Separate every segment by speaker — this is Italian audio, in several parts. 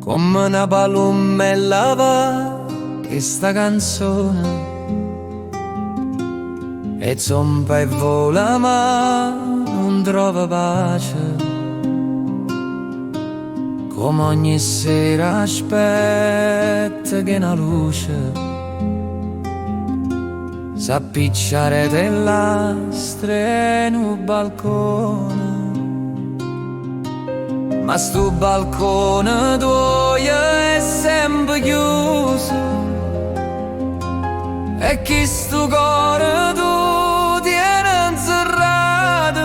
Speaker 1: come una palomma lava questa canzone e zompa e vola ma non trova pace, come ogni sera aspetta che una luce s'appicciare dell'astre in un balcone. Ma sto balcone tuo è sempre chiuso e chi sto cuore tu tiene inserrato.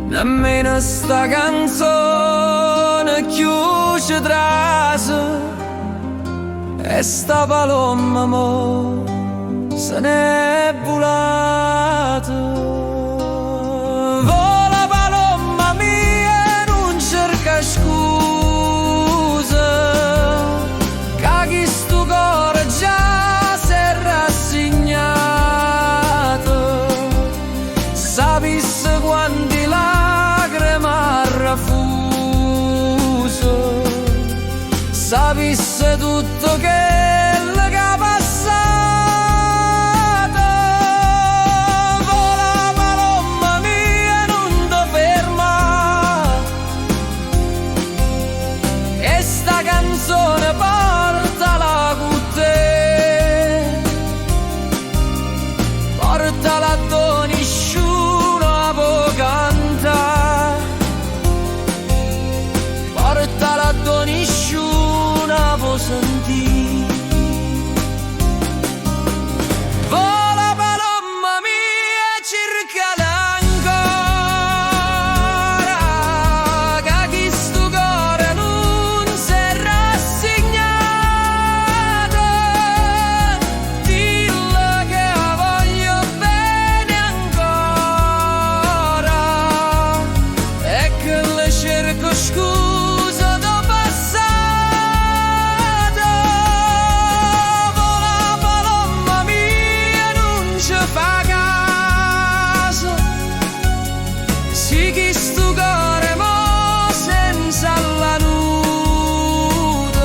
Speaker 1: Nemmeno sta canzone chiude trase e sta palomma mo se n'è volata. Scusa, che chi sto cuore già si è rassegnato. Sapesse quanti lacrime ha raffuso, sapesse tutto quello che ha passato. Vola palomma mia, non ti fermare, sta canzone portala con te, portala a nessuno può cantare, portala a nessuno può sentire. Vola palomma mia, cercala scusa do passato. Vola palomma mia, non ci fa caso, sì che sto cuore mo senza la nudo,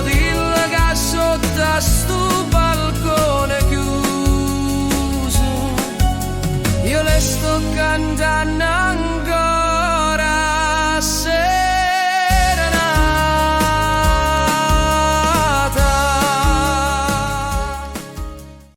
Speaker 1: dille che sotto a sto balcone chiuso io le sto cantando